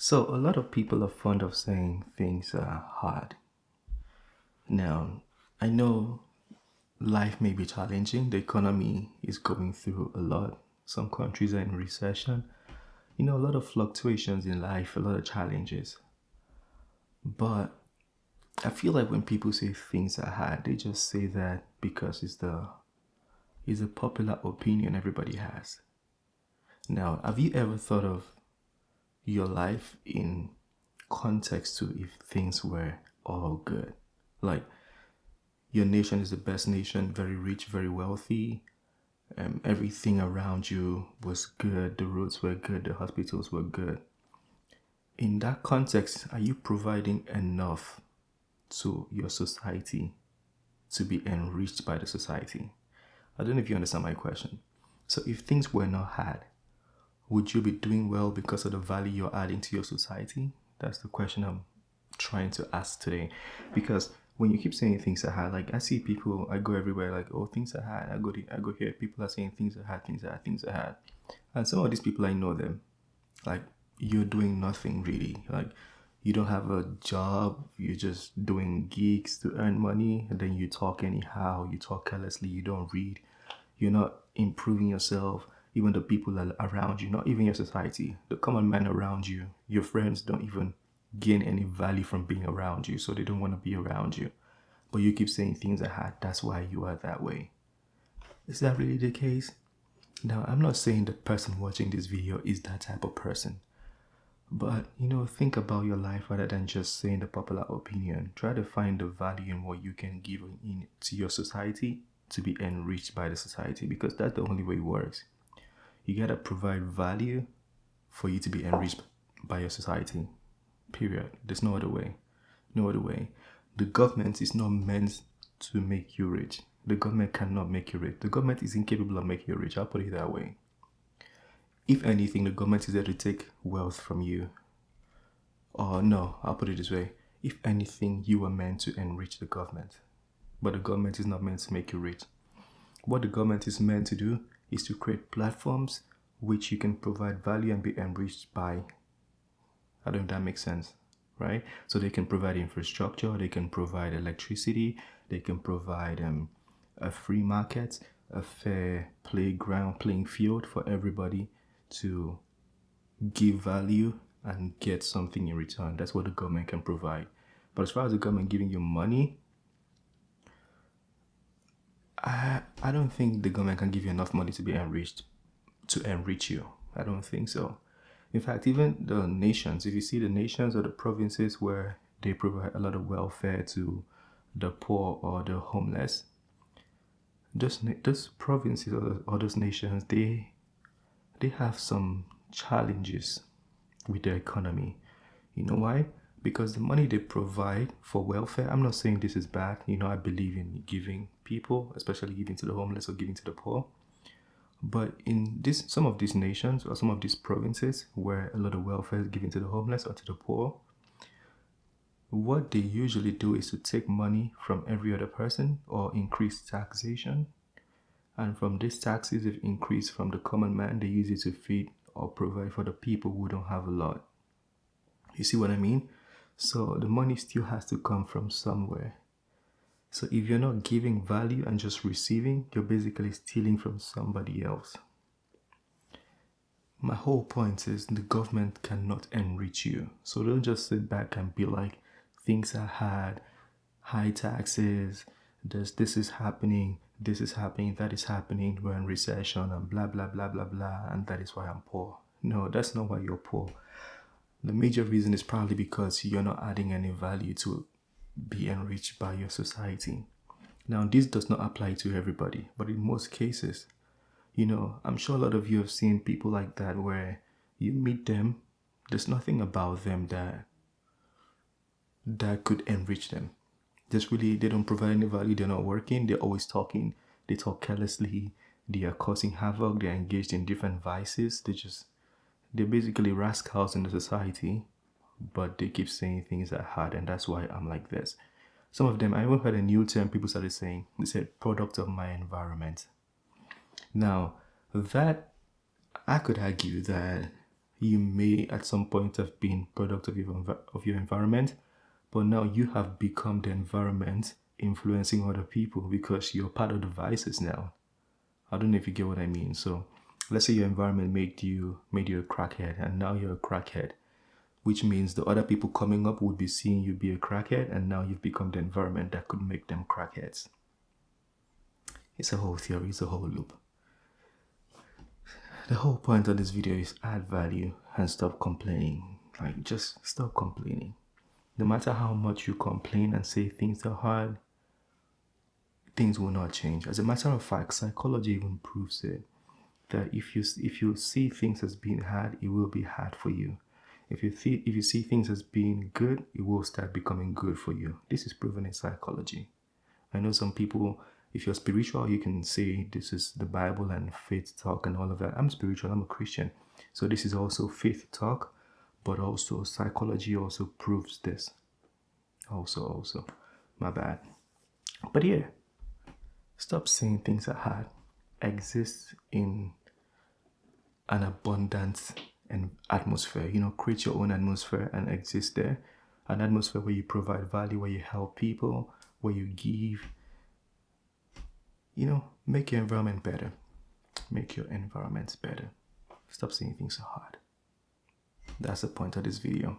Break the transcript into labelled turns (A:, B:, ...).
A: So, a lot of people are fond of saying things are hard. Now, I know life may be challenging. The economy is going through a lot. Some countries are in recession. A lot of fluctuations in life, a lot of challenges. But I feel like when people say things are hard, they just say that because it's a popular opinion everybody has. Now, have you ever thought of your life in context to if things were all good? Like, your nation is the best nation, very rich, very wealthy. Everything around you was good. The roads were good. The hospitals were good. In that context, are you providing enough to your society to be enriched by the society? I don't know if you understand my question. So, if things were not hard, would you be doing well because of the value you're adding to your society? That's the question I'm trying to ask today. Because when you keep saying things are hard, like I see people, I go everywhere, like, oh, things are hard. I go here, people are saying things are hard, things are hard, things are hard. And some of these people, I know them. Like, you're doing nothing really. Like, you don't have a job, you're just doing gigs to earn money, and then you talk anyhow, you talk carelessly, you don't read, you're not improving yourself. Even the people around you, not even your society, the common man around you, your friends don't even gain any value from being around you, so they don't want to be around you. But you keep saying things are hard, that's why you are that way. Is that really the case? Now, I'm not saying the person watching this video is that type of person. But, think about your life rather than just saying the popular opinion. Try to find the value in what you can give to your society to be enriched by the society, because that's the only way it works. You gotta provide value for you to be enriched by your society. Period. There's no other way. No other way. The government is not meant to make you rich. The government cannot make you rich. The government is incapable of making you rich. I'll put it that way. If anything, the government is there to take wealth from you. Or no, I'll put it this way. If anything, you are meant to enrich the government. But the government is not meant to make you rich. What the government is meant to do is to create platforms which you can provide value and be enriched by. I don't know if that makes sense, right? So they can provide infrastructure, they can provide electricity, they can provide a free market, a fair playing field for everybody to give value and get something in return. That's what the government can provide. But as far as the government giving you money, I don't think the government can give you enough money to be enriched, to enrich you. I don't think so. In fact, even the nations, if you see the nations or the provinces where they provide a lot of welfare to the poor or the homeless, those provinces or those nations, they have some challenges with their economy. You know why? Because the money they provide for welfare, I'm not saying this is bad. I believe in giving people, especially giving to the homeless or giving to the poor. But in some of these nations or some of these provinces where a lot of welfare is given to the homeless or to the poor, what they usually do is to take money from every other person or increase taxation. And from these taxes, if increased from the common man, they use it to feed or provide for the people who don't have a lot. You see what I mean? So the money still has to come from somewhere. So if you're not giving value and just receiving, you're basically stealing from somebody else. My whole point is the government cannot enrich you. So don't just sit back and be like, things are hard, high taxes, this is happening, that is happening, we're in recession and blah, blah, blah, blah, blah, and that is why I'm poor. No, that's not why you're poor. The major reason is probably because you're not adding any value to be enriched by your society. Now, this does not apply to everybody, but in most cases, I'm sure a lot of you have seen people like that where you meet them, there's nothing about them that could enrich them. They don't provide any value, they're not working, they're always talking, they talk carelessly, they are causing havoc, they're engaged in different vices, they're basically rascals in the society, but they keep saying things that are hard, and that's why I'm like this. Some of them, I even heard a new term people started saying, they said, product of my environment. Now, that, I could argue that, You may at some point have been product of your environment, but now you have become the environment influencing other people because you're part of the vices now. I don't know if you get what I mean. So let's say your environment made you a crackhead, and now you're a crackhead, which means the other people coming up would be seeing you be a crackhead, and now you've become the environment that could make them crackheads. It's a whole theory, it's a whole loop. The whole point of this video is add value and stop complaining. Like, just stop complaining. No matter how much you complain and say things are hard, things will not change. As a matter of fact, psychology even proves it, that if you see things as being hard, it will be hard for you. If you see things as being good, it will start becoming good for you. This is proven in psychology. I know some people, if you're spiritual, you can say this is the Bible and faith talk and all of that. I'm spiritual, I'm a Christian. So this is also faith talk, but also psychology also proves this. Also, my bad. But yeah, stop saying things are hard. Exist in an abundant and atmosphere. Create your own atmosphere and exist there. An atmosphere where you provide value, where you help people, where you give. Make your environment better. Make your environments better. Stop saying things are hard. That's the point of this video.